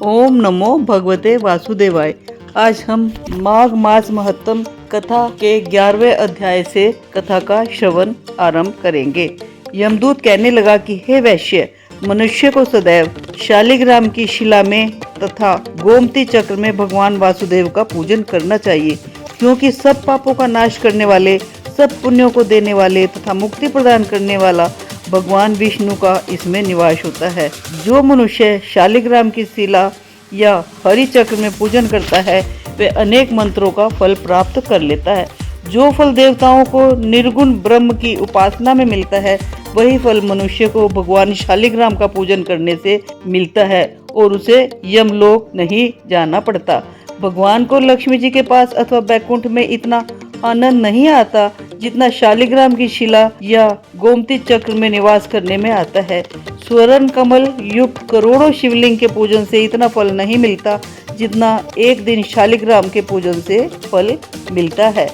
ओम नमो भगवते वासुदेवाय। आज हम माघ मास महत्तम कथा के 11वें अध्याय से कथा का श्रवण आरंभ करेंगे। यमदूत कहने लगा कि हे वैश्य, मनुष्य को सदैव शालिग्राम की शिला में तथा गोमती चक्र में भगवान वासुदेव का पूजन करना चाहिए, क्योंकि सब पापों का नाश करने वाले, सब पुण्यों को देने वाले तथा मुक्ति प्रदान करने वाला भगवान विष्णु का इसमें निवास होता है। जो मनुष्य शालिग्राम की शिला या हरि चक्र में पूजन करता है वे अनेक मंत्रों का फल प्राप्त कर लेता है। जो फल देवताओं को निर्गुण ब्रह्म की उपासना में मिलता है, वही फल मनुष्य को भगवान शालिग्राम का पूजन करने से मिलता है और उसे यमलोक नहीं जाना पड़ता। भगवान को लक्ष्मी जी के पास अथवा बैकुंठ में इतना आनंद नहीं आता जितना शालिग्राम की शिला या गोमती चक्र में निवास करने में आता है। स्वर्ण कमल युक्त करोड़ों शिवलिंग के पूजन से इतना फल नहीं मिलता जितना एक दिन शालिग्राम के पूजन से फल मिलता है।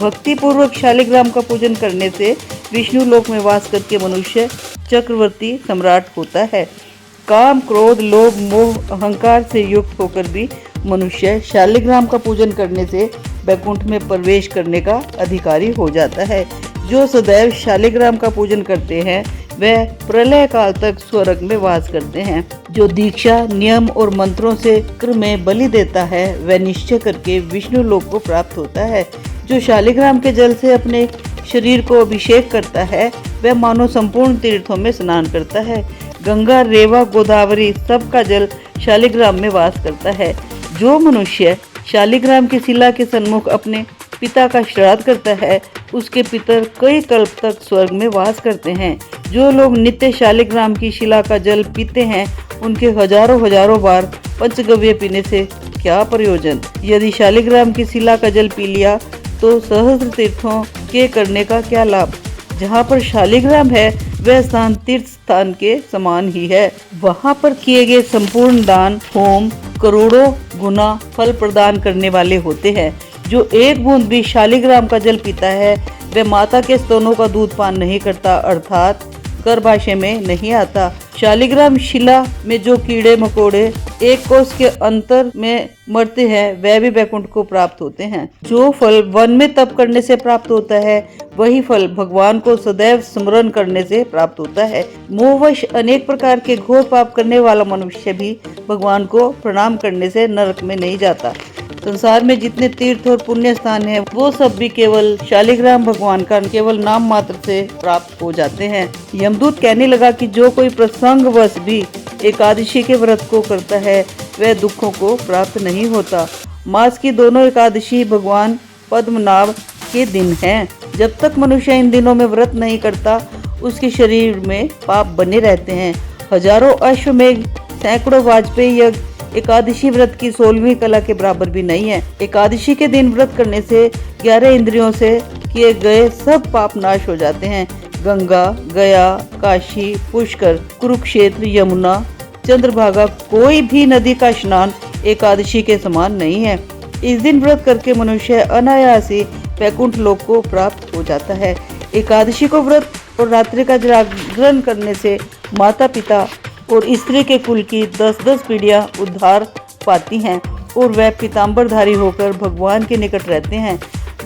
भक्ति पूर्वक शालिग्राम का पूजन करने से विष्णु लोक में वास करके मनुष्य चक्रवर्ती सम्राट होता है। काम, क्रोध, लोभ, मोह, अहंकार से युक्त होकर भी मनुष्य शालिग्राम का पूजन करने से बैकुंठ में प्रवेश करने का अधिकारी हो जाता है। जो सदैव शालिग्राम का पूजन करते हैं वह प्रलय काल तक स्वर्ग में वास करते हैं। जो दीक्षा, नियम और मंत्रों से चक्र में बलि देता है वह निश्चय करके विष्णु लोक को प्राप्त होता है। जो शालिग्राम के जल से अपने शरीर को अभिषेक करता है वह मानो संपूर्ण तीर्थों में स्नान करता है। गंगा, रेवा, गोदावरी सबका जल शालिग्राम में वास करता है। जो मनुष्य शालिग्राम की शिला के सन्मुख अपने पिता का श्राद्ध करता है उसके पितर कई कल्प तक स्वर्ग में वास करते हैं। जो लोग नित्य शालिग्राम की शिला का जल पीते हैं उनके हजारों बार पंचगव्य पीने से क्या प्रयोजन। यदि शालिग्राम की शिला का जल पी लिया तो सहस्त्र तीर्थों के करने का क्या लाभ। जहाँ पर शालिग्राम है वह स्थान तीर्थ स्थान के समान ही है। वहाँ पर किए गए संपूर्ण दान, होम करोड़ों गुना फल प्रदान करने वाले होते हैं। जो एक बूंद भी शालिग्राम का जल पीता है वह माता के स्तनों का दूध पान नहीं करता, अर्थात गर्भाशय में नहीं आता। शालिग्राम शिला में जो कीड़े मकोड़े एक कोस के अंतर में मरते हैं वह भी बैकुंठ को प्राप्त होते हैं। जो फल वन में तप करने से प्राप्त होता है वही फल भगवान को सदैव स्मरण करने से प्राप्त होता है। मोहवश अनेक प्रकार के घोर पाप करने वाला मनुष्य भी भगवान को प्रणाम करने से नरक में नहीं जाता। संसार में जितने तीर्थ और पुण्य स्थान हैं वो सब भी केवल शालिग्राम भगवान का केवल नाम मात्र से प्राप्त हो जाते हैं। यमदूत कहने लगा कि जो कोई प्रसंगवश भी एकादशी के व्रत को करता है वह दुखों को प्राप्त नहीं होता। मास की दोनों एकादशी भगवान पद्मनाभ के दिन हैं। जब तक मनुष्य इन दिनों में व्रत नहीं करता उसके शरीर में पाप बने रहते हैं। हजारों अश्वमेघ, सैकड़ों वाजपेयी यज्ञ एकादशी व्रत की 16वीं कला के बराबर भी नहीं है। एकादशी के दिन व्रत करने से 11 इंद्रियों से किए गए सब पाप नाश हो जाते हैं। गंगा, गया, काशी, पुष्कर, कुरुक्षेत्र, यमुना, चंद्रभागा कोई भी नदी का स्नान एकादशी के समान नहीं है। इस दिन व्रत करके मनुष्य अनायास ही वैकुंठ लोक को प्राप्त हो जाता है। एकादशी को व्रत और रात्रि का जागरण करने से माता पिता और स्त्री के कुल की 10-10 पीढ़ियां उद्धार पाती हैं और वह पीताम्बरधारी होकर भगवान के निकट रहते हैं।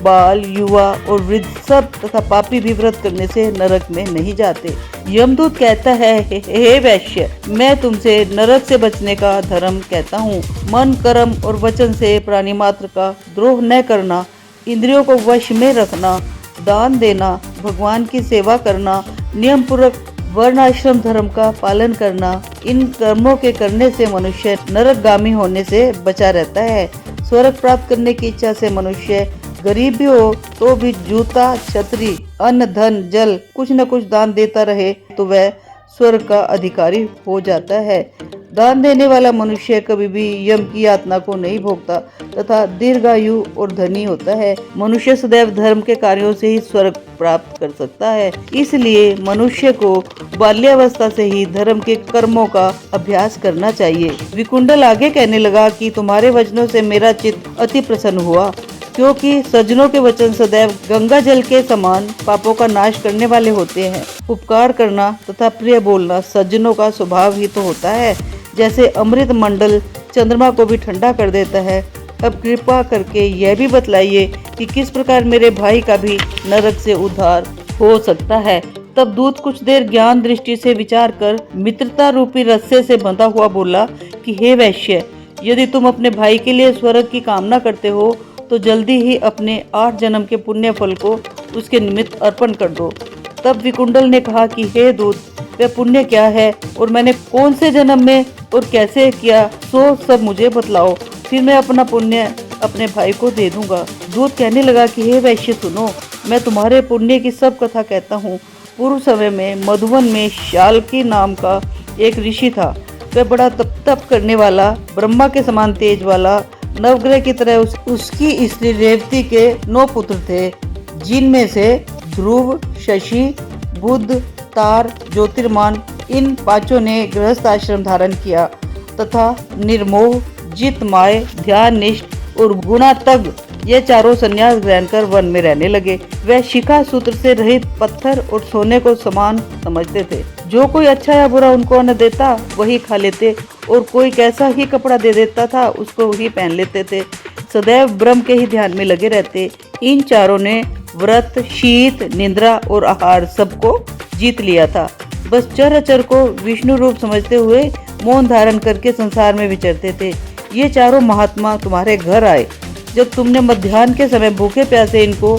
बाल, युवा और वृद्ध सब तथा पापी भी व्रत करने से नरक में नहीं जाते। यमदूत कहता है, हे वैश्य, मैं तुमसे नरक से बचने का धर्म कहता हूँ। मन, कर्म और वचन से प्राणी मात्र का द्रोह न करना, इंद्रियों को वश में रखना, दान देना, भगवान की सेवा करना, नियम पूर्वक वर्णाश्रम धर्म का पालन करना, इन कर्मों के करने से मनुष्य नरकगामी होने से बचा रहता है। स्वर्ग प्राप्त करने की इच्छा से मनुष्य गरीब भी हो तो भी जूता, छतरी, अन्न, धन, जल कुछ न कुछ दान देता रहे तो वह स्वर्ग का अधिकारी हो जाता है। दान देने वाला मनुष्य कभी भी यम की यातना को नहीं भोगता तथा दीर्घायु और धनी होता है। मनुष्य सदैव धर्म के कार्यों से ही स्वर्ग प्राप्त कर सकता है। इसलिए मनुष्य को बाल्यावस्था से ही धर्म के कर्मों का अभ्यास करना चाहिए। विकुंडल आगे कहने लगा कि तुम्हारे वचनों से मेरा चित्त अति प्रसन्न हुआ, क्योंकि सज्जनों के वचन सदैव गंगा जल के समान पापों का नाश करने वाले होते हैं। उपकार करना तथा प्रिय बोलना सज्जनों का स्वभाव ही तो होता है। जैसे अमृत मंडल चंद्रमा को भी ठंडा कर देता है। अब कृपा करके यह भी बतलाइए कि किस प्रकार मेरे भाई का भी नरक से उद्धार हो सकता है। तब दूत कुछ देर ज्ञान दृष्टि से विचार कर मित्रता रूपी रस्से से बंधा हुआ बोला कि हे वैश्य, यदि तुम अपने भाई के लिए स्वर्ग की कामना करते हो तो जल्दी ही अपने 8 जन्म के पुण्य फल को उसके निमित्त अर्पण कर दो। तब विकुंडल ने कहा कि हे दूत, वह पुण्य क्या है और मैंने कौन से जन्म में और कैसे किया, सो सब मुझे बतलाओ, फिर मैं अपना पुण्य अपने भाई को दे दूंगा। दूत कहने लगा कि हे वैश्य सुनो, मैं तुम्हारे पुण्य की सब कथा कहता हूँ। पूर्व समय में मधुवन में शाल्की नाम का एक ऋषि था। वह बड़ा तप करने वाला, ब्रह्मा के समान तेज वाला, नवग्रह की तरह उसकी स्त्री रेवती के 9 पुत्र थे, जिनमें से ध्रुव, शशि, बुध, तार, ज्योतिर्मान इन 5 ने गृहस्थ आश्रम धारण किया तथा निर्मोह, जितमाय, ध्यान निष्ठ और गुणातग ये चारों संन्यास ग्रहण कर वन में रहने लगे। वह शिखा सूत्र से रहित पत्थर और सोने को समान समझते थे। जो कोई अच्छा या बुरा उनको अन्न देता वही खा लेते और कोई कैसा ही कपड़ा दे देता था उसको वही पहन लेते थे। सदैव ब्रह्म के ही ध्यान में लगे रहते। इन चारों ने व्रत, शीत, निद्रा और आहार सबको जीत लिया था। बस चर अचर को विष्णु रूप समझते हुए मौन धारण करके संसार में विचरते थे। ये चारों महात्मा तुम्हारे घर आए। जब तुमने मध्याह्न के समय भूखे प्यासे इनको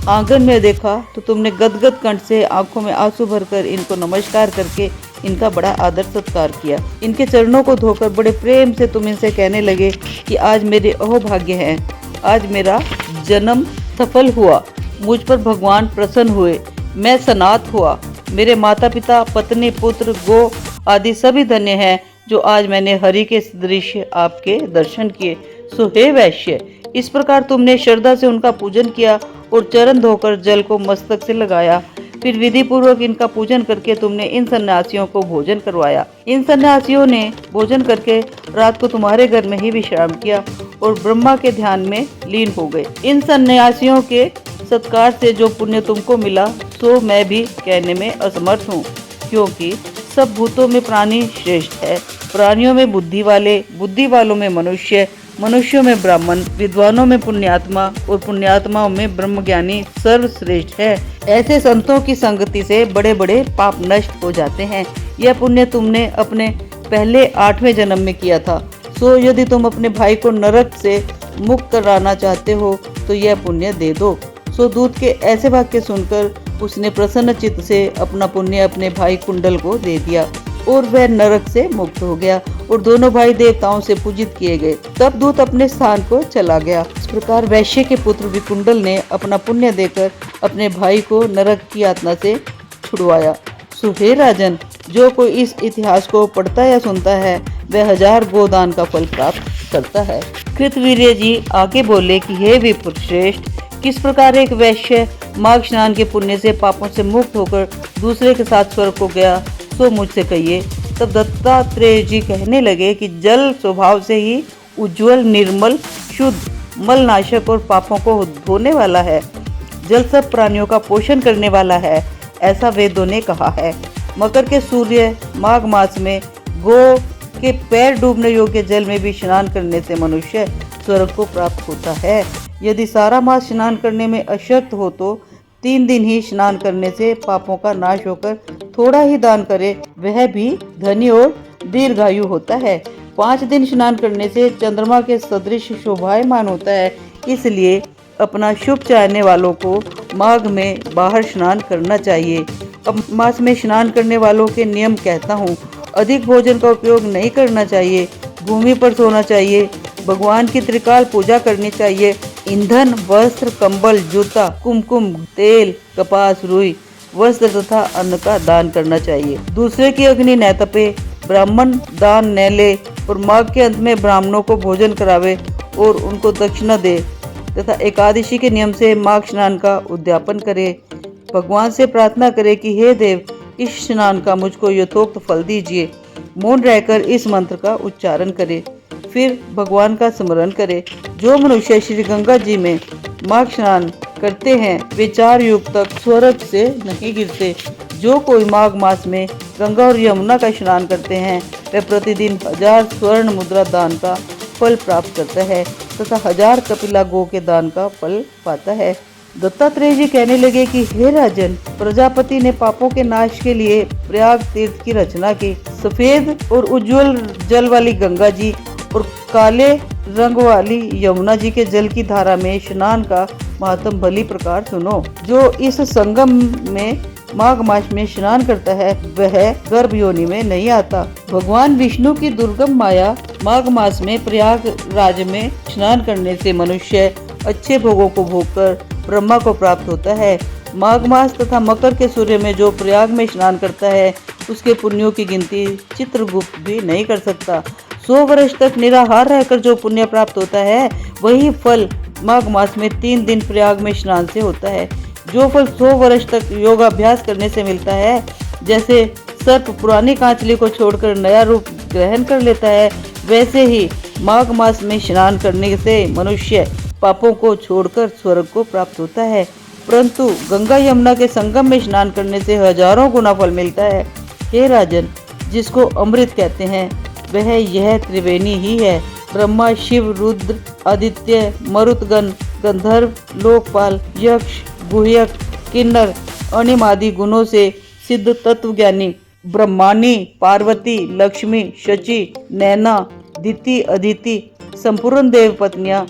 आंगन में देखा तो तुमने गदगद कंठ से आंखों में आंसू भरकर इनको नमस्कार करके इनका बड़ा आदर सत्कार किया। इनके चरणों को धोकर बड़े प्रेम से तुम इनसे कहने लगे कि आज मेरे अहोभाग्य हैं, आज मेरा जन्म सफल हुआ, मुझ पर भगवान प्रसन्न हुए, मैं सनात हुआ, मेरे माता पिता, पत्नी, पुत्र, गो आदि सभी धन्य हैं जो आज मैंने हरि के दृश्य आपके दर्शन किए। सो हे वैश्य, इस प्रकार तुमने श्रद्धा से उनका पूजन किया और चरण धोकर जल को मस्तक से लगाया। फिर विधि पूर्वक इनका पूजन करके तुमने इन सन्यासियों को भोजन करवाया। इन सन्यासियों ने भोजन करके रात को तुम्हारे घर में ही विश्राम किया और ब्रह्मा के ध्यान में लीन हो गए। इन सन्यासियों के सत्कार से जो पुण्य तुमको मिला सो मैं भी कहने में असमर्थ हूँ, क्योंकि सब भूतों में प्राणी श्रेष्ठ है। प्राणियों में बुद्धि वाले, बुद्धि वालों में मनुष्य, मनुष्यों में ब्राह्मण, विद्वानों में पुण्यात्मा और पुण्यात्माओं में ब्रह्मज्ञानी सर्वश्रेष्ठ है। ऐसे संतों की संगति से बड़े बड़े पाप नष्ट हो जाते हैं। यह पुण्य तुमने अपने पहले 8वें जन्म में किया था। सो यदि तुम अपने भाई को नरक से मुक्त कराना चाहते हो तो यह पुण्य दे दो। सो दूत के ऐसे वाक्य सुनकर उसने प्रसन्न चित्त से अपना पुण्य अपने भाई कुंडल को दे दिया और वह नरक से मुक्त हो गया और दोनों भाई देवताओं से पूजित किए गए। तब दूत अपने स्थान को चला गया। इस प्रकार वैश्य के पुत्र विकुंडल ने अपना पुण्य देकर अपने भाई को नरक की यातना से छुड़वाया। सो हे राजन, जो कोई इस इतिहास को पढ़ता या सुनता है वह 1000 गोदान का फल प्राप्त करता है। कृतवीर्य जी आगे बोले कि हे विप्र श्रेष्ठ, किस प्रकार एक वैश्य माघ स्नान के पुण्य से पापों से मुक्त होकर दूसरे के साथ स्वर्ग को गया सो मुझसे कहिए। तब दत्तात्रेय जी कहने लगे कि जल स्वभाव से ही उज्जवल, निर्मल, शुद्ध, मलनाशक और पापों को धोने वाला है। जल सब प्राणियों का पोषण करने वाला है, ऐसा वेदों ने कहा है। मकर के सूर्य माघ मास में गो के पैर डूबने योग्य जल में भी स्नान करने से मनुष्य स्वर्ग को प्राप्त होता है। यदि सारा मास स्नान करने में अशक्त हो तो 3 दिन ही स्नान करने से पापों का नाश होकर थोड़ा ही दान करे वह भी धनी और दीर्घायु होता है। 5 दिन स्नान करने से चंद्रमा के सदृश शोभायमान होता है। इसलिए अपना शुभ चाहने वालों को माघ में बाहर स्नान करना चाहिए। अब मास में स्नान करने वालों के नियम कहता हूँ। अधिक भोजन का उपयोग नहीं करना चाहिए, भूमि पर सोना चाहिए, भगवान की त्रिकाल पूजा करनी चाहिए, ईंधन, वस्त्र, कंबल, जूता, कुमकुम, तेल, कपास, रुई, वस्त्र तथा अन्न का दान करना चाहिए। दूसरे की अग्नि न तपे, ब्राह्मण दान न ले और माघ के अंत में ब्राह्मणों को भोजन करावे और उनको दक्षिणा दे तथा एकादशी के नियम से माघ स्नान का उद्यापन करे। भगवान से प्रार्थना करे कि हे देव, इस स्नान का मुझको यथोक्त फल दीजिए। मौन रहकर इस मंत्र का उच्चारण करे, फिर भगवान का स्मरण करे। जो मनुष्य श्री गंगा जी में माघ स्नान करते हैं वे 4 युग तक स्वर्ग से नहीं गिरते। जो कोई माघ मास में गंगा और यमुना का स्नान करते हैं वह प्रतिदिन 1000 स्वर्ण मुद्रा दान का फल प्राप्त करता है तथा 1000 कपिला गो के दान का फल पाता है। दत्तात्रेय जी कहने लगे कि हे राजन, प्रजापति ने पापों के नाश के लिए प्रयाग तीर्थ की रचना की। सफेद और उज्जवल जल वाली गंगा जी और काले रंग वाली यमुना जी के जल की धारा में स्नान का महत्व भली प्रकार सुनो। जो इस संगम में माघ मास में स्नान करता है वह गर्भ योनि में नहीं आता। भगवान विष्णु की दुर्गम माया माघ मास में प्रयाग राज में स्नान करने से मनुष्य अच्छे भोगों को भोगकर ब्रह्मा को प्राप्त होता है। माघ मास तथा मकर के सूर्य में जो प्रयाग में स्नान करता है उसके पुण्यों की गिनती चित्रगुप्त भी नहीं कर सकता। 100 वर्ष तक निराहार रहकर जो पुण्य प्राप्त होता है वही फल माघ मास में 3 दिन प्रयाग में स्नान से होता है। जो फल 100 वर्ष तक योगाभ्यास करने से मिलता है, जैसे सर्प पुरानी कांचली को छोड़कर नया रूप ग्रहण कर लेता है, वैसे ही माघ मास में स्नान करने से मनुष्य पापों को छोड़कर स्वर्ग को प्राप्त होता है। परंतु गंगा यमुना के संगम में स्नान करने से हजारों गुना फल मिलता है। हे राजन, जिसको अमृत कहते हैं वह यह त्रिवेणी ही है। ब्रह्मा, शिव, रुद्र, आदित्य, मरुतगण, गंधर्व, लोकपाल, यक्ष, गुह्यक, किन्नर, अणिम आदि गुणों से सिद्ध तत्वज्ञानी ब्रह्माणी, पार्वती, लक्ष्मी, शची, नैना, दिति, अदिति, संपूर्ण देव पत्नियां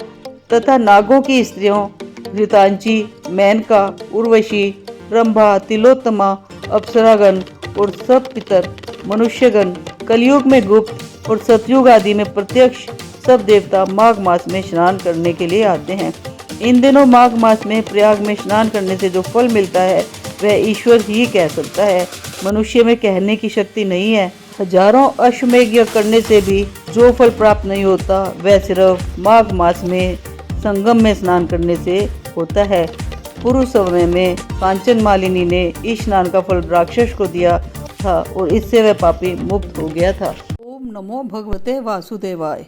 तथा नागों की स्त्रियों घृतांची, मेनका, उर्वशी, रंभा, तिलोत्तमा, अप्सरागण और सब पितर, मनुष्यगण, कलयुग में गुप्त और सतयुग आदि में प्रत्यक्ष सब देवता माघ मास में स्नान करने के लिए आते हैं। इन दिनों माघ मास में प्रयाग में स्नान करने से जो फल मिलता है वह ईश्वर ही कह सकता है, मनुष्य में कहने की शक्ति नहीं है। हजारों अश्वमेघ यज्ञ करने से भी जो फल प्राप्त नहीं होता वह सिर्फ माघ मास में संगम में स्नान करने से होता है। पूर्व समय में कांचन मालिनी ने इस स्नान का फल राक्षस को दिया था और इससे वह पापी मुक्त हो गया था। ओम नमो भगवते वासुदेवाय।